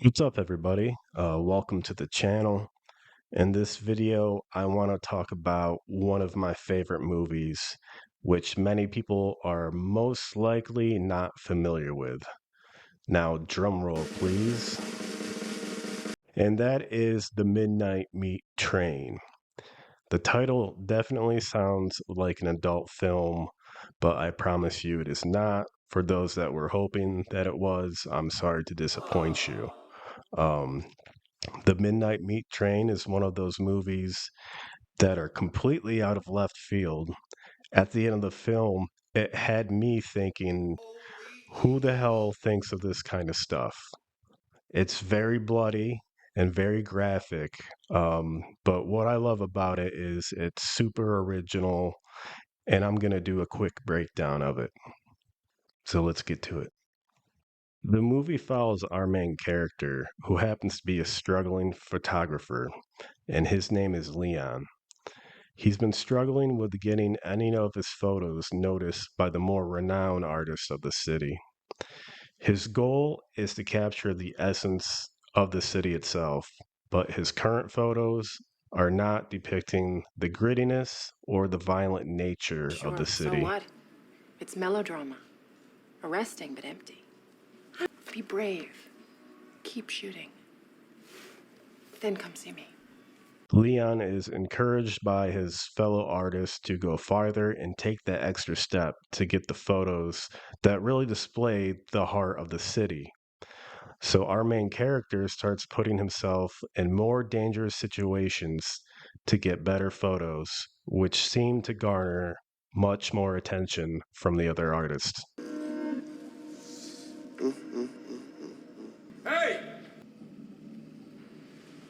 What's up, everybody? Welcome to the channel. In this video, I want to talk about one of my favorite movies, which many people are most likely not familiar with. Now, drum roll, please. And that is The Midnight Meat Train. The title definitely sounds like an adult film, but I promise you it is not. For those that were hoping that it was, I'm sorry to disappoint you. Um, The Midnight Meat Train is one of those movies that are completely out of left field. At the end of the film, it had me thinking, who the hell thinks of this kind of stuff? It's very bloody and very graphic. But what I love about it is it's super original, and I'm going to do a quick breakdown of it. So let's get to it. The movie follows our main character, who happens to be a struggling photographer, and his name is Leon. He's been struggling with getting any of his photos noticed by the more renowned artists of the city. His goal is to capture the essence of the city itself, but his current photos are not depicting the grittiness or the violent nature of the Sure, so city. what? It's melodrama. Arresting, but empty. Be brave. Keep shooting. Then come see me. Leon is encouraged by his fellow artists to go farther and take that extra step to get the photos that really display the heart of the city. So our main character starts putting himself in more dangerous situations to get better photos, which seem to garner much more attention from the other artists. Hey!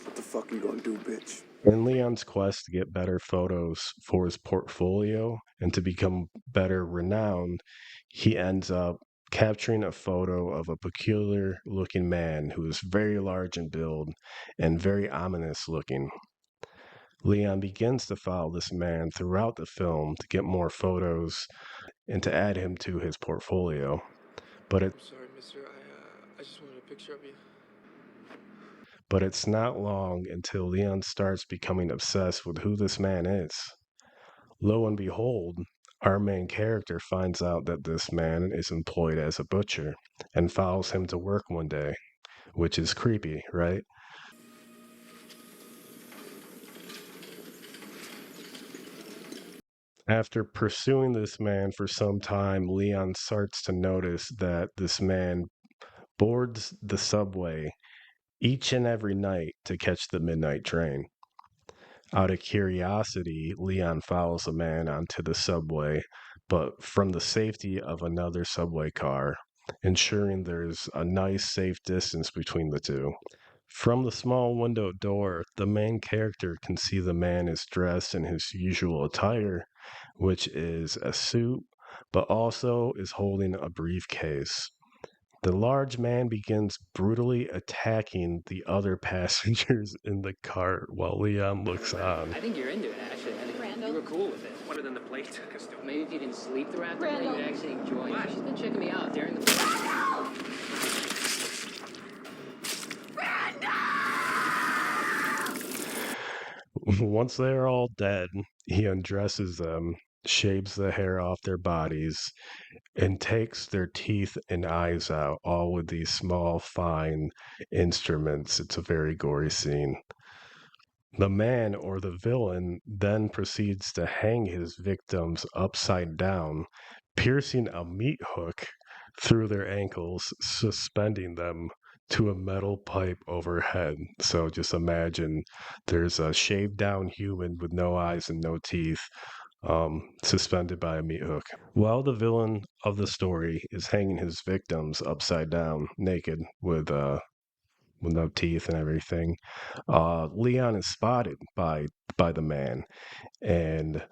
What the fuck you gonna do, bitch? In Leon's quest to get better photos for his portfolio and to become better renowned, he ends up capturing a photo of a peculiar looking man who is very large in build and very ominous looking. Leon begins to follow this man throughout the film to get more photos and to add him to his portfolio. But it I'm sorry, mister. I just wanted a picture of you. but it's not long until Leon starts becoming obsessed with who this man is. Lo and behold, our main character finds out that this man is employed as a butcher and follows him to work one day, which is creepy, right? After pursuing this man for some time, Leon starts to notice that this man boards the subway each and every night to catch the midnight train. Out of curiosity, Leon follows the man onto the subway, but from the safety of another subway car, ensuring there's a nice, safe distance between the two. From the small window door, the main character can see the man is dressed in his usual attire, which is a suit, but also is holding a briefcase. The large man begins brutally attacking the other passengers in the cart while Leon looks on. I think you're into it, actually. I think you were cool with it. What did the play took us to? Maybe if you didn't sleep throughout the play, Randall. you'd actually enjoy it. What? She's been checking me out during the play. Once they're all dead, he undresses them, shaves the hair off their bodies, and takes their teeth and eyes out, all with these small, fine instruments. It's a very gory scene. The man or the villain then proceeds to hang his victims upside down, piercing a meat hook through their ankles, suspending them to a metal pipe overhead. So just imagine there's a shaved down human with no eyes and no teeth, suspended by a meat hook. While the villain of the story is hanging his victims upside down, naked, with no teeth and everything, Leon is spotted by the man, and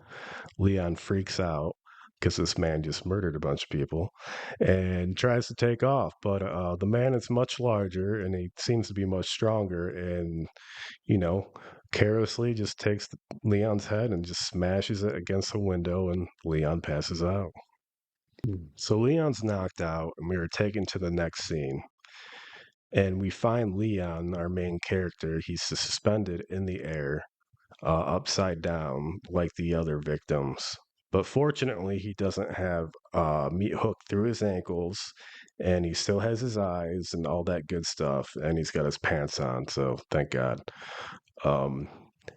Leon freaks out because this man just murdered a bunch of people and tries to take off. But the man is much larger and he seems to be much stronger, and you know, carelessly just takes Leon's head and just smashes it against the window, and Leon passes out. So Leon's knocked out, and we are taken to the next scene. And we find Leon, our main character, he's suspended in the air, upside down, like the other victims. But fortunately, he doesn't have meat hooked through his ankles, and he still has his eyes and all that good stuff, and he's got his pants on, so thank God. Um,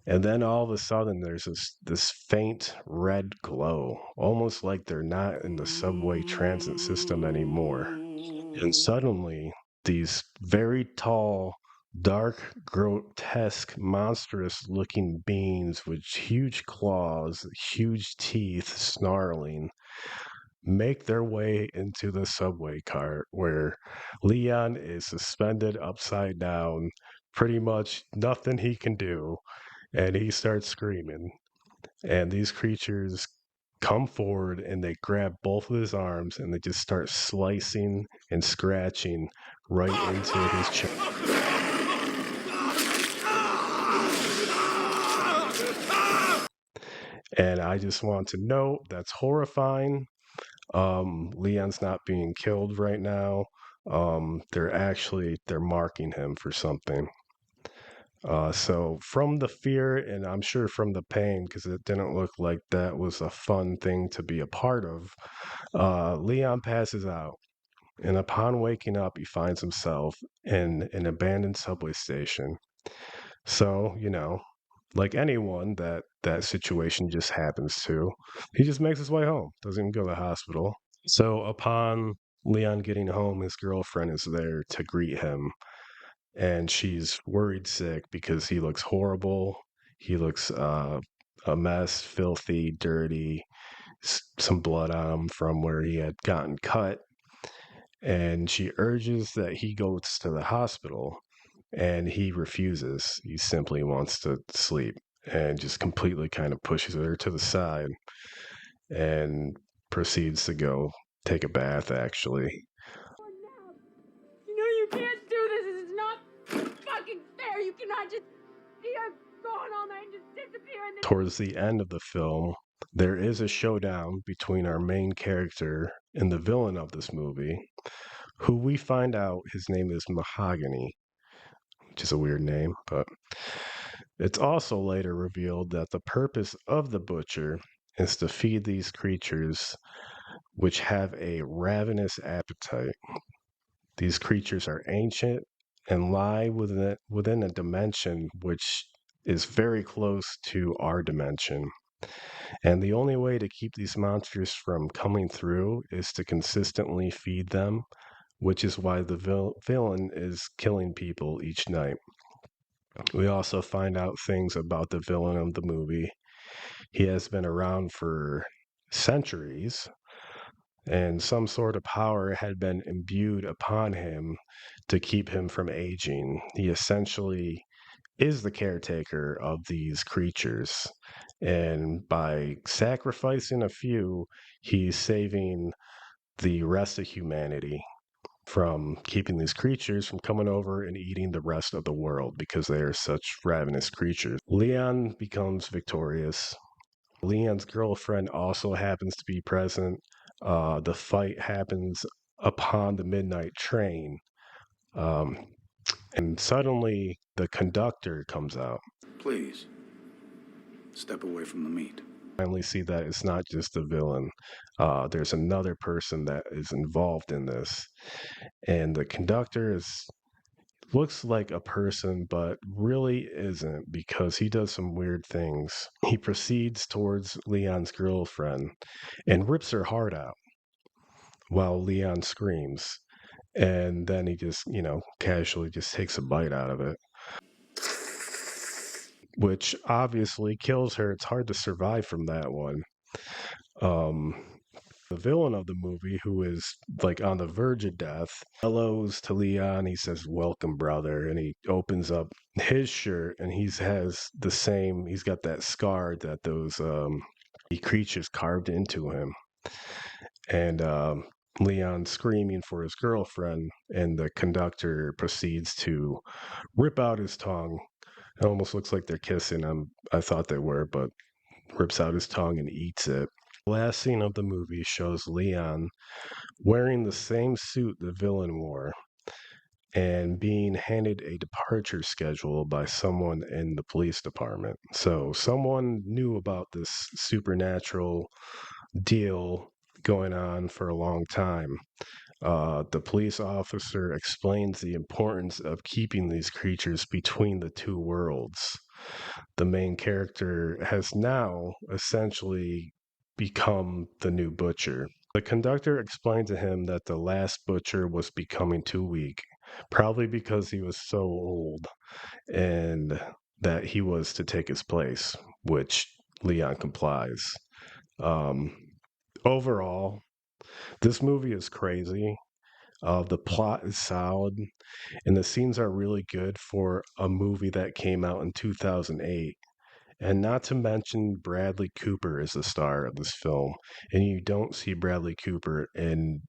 and then all of a sudden, there's this faint red glow, almost like they're not in the subway transit system anymore. And suddenly, these very tall, dark, grotesque, monstrous looking beings with huge claws, huge teeth, snarling, make their way into the subway cart where Leon is suspended upside down, pretty much nothing he can do, and he starts screaming. And these creatures come forward and they grab both of his arms and they just start slicing and scratching right into his chest. And I just want to note that's horrifying. Leon's not being killed right now. They're marking him for something. So from the fear, and I'm sure from the pain, because it didn't look like that was a fun thing to be a part of, Leon passes out. And upon waking up, he finds himself in an abandoned subway station. So, like anyone that situation just happens to, he just makes his way home, doesn't even go to the hospital. So upon Leon getting home, his girlfriend is there to greet him, and she's worried sick because he looks horrible. He looks a mess, filthy, dirty, some blood on him from where he had gotten cut. And she urges that he goes to the hospital, and he refuses. He simply wants to sleep and just completely kind of pushes her to the side and proceeds to go take a bath, actually. You know you can't do this. This is not fucking fair. You cannot just be gone all night and just disappear and then... Towards the end of the film, there is a showdown between our main character and the villain of this movie, who we find out his name is Mahogany, which is a weird name, but it's also later revealed that the purpose of the butcher is to feed these creatures which have a ravenous appetite. These creatures are ancient and lie within a dimension which is very close to our dimension. And the only way to keep these monsters from coming through is to consistently feed them, which is why the villain is killing people each night. We also find out things about the villain of the movie. He has been around for centuries, and some sort of power had been imbued upon him to keep him from aging. He essentially is the caretaker of these creatures, and by sacrificing a few, he's saving the rest of humanity from keeping these creatures from coming over and eating the rest of the world because they are such ravenous creatures. Leon becomes victorious. Leon's girlfriend also happens to be present. The fight happens upon the midnight train. And suddenly the conductor comes out. Please, step away from the meat. Finally see that it's not just the villain. There's another person that is involved in this. And the conductor looks like a person, but really isn't, because he does some weird things. He proceeds towards Leon's girlfriend and rips her heart out while Leon screams. And then he just, casually just takes a bite out of it, which obviously kills her. It's hard to survive from that one. The villain of the movie, who is like on the verge of death, hellos to Leon. He says, "Welcome, brother," and he opens up his shirt, and he's got that scar that those creatures carved into him. And Leon screaming for his girlfriend, and the conductor proceeds to rip out his tongue. It almost looks like they're kissing. I thought they were, but rips out his tongue and eats it. The last scene of the movie shows Leon wearing the same suit the villain wore. and being handed a departure schedule by someone in the police department. So someone knew about this supernatural deal going on for a long time. The police officer explains the importance of keeping these creatures between the two worlds. The main character has now essentially become the new butcher. The conductor explained to him that the last butcher was becoming too weak, probably because he was so old, and that he was to take his place, which Leon complies. Um, Overall, this movie is crazy. The plot is solid, and the scenes are really good for a movie that came out in 2008. And not to mention, Bradley Cooper is the star of this film. And you don't see Bradley Cooper in,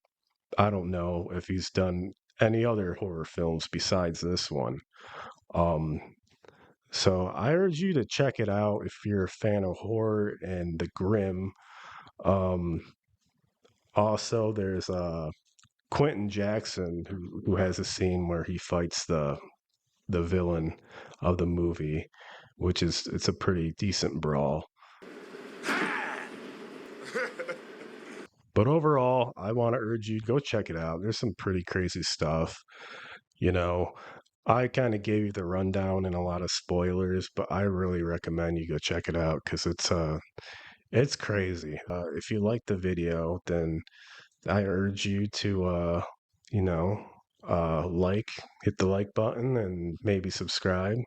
I don't know if he's done any other horror films besides this one. Um, so I urge you to check it out if you're a fan of horror and the grim. Um, Also, there's Quentin Jackson who has a scene where he fights the villain of the movie, which is it's a pretty decent brawl. But overall, I want to urge you go check it out. There's some pretty crazy stuff. You know, I kind of gave you the rundown and a lot of spoilers, but I really recommend you go check it out because it's crazy. If you like the video, then I urge you to you know, hit the like button and maybe subscribe.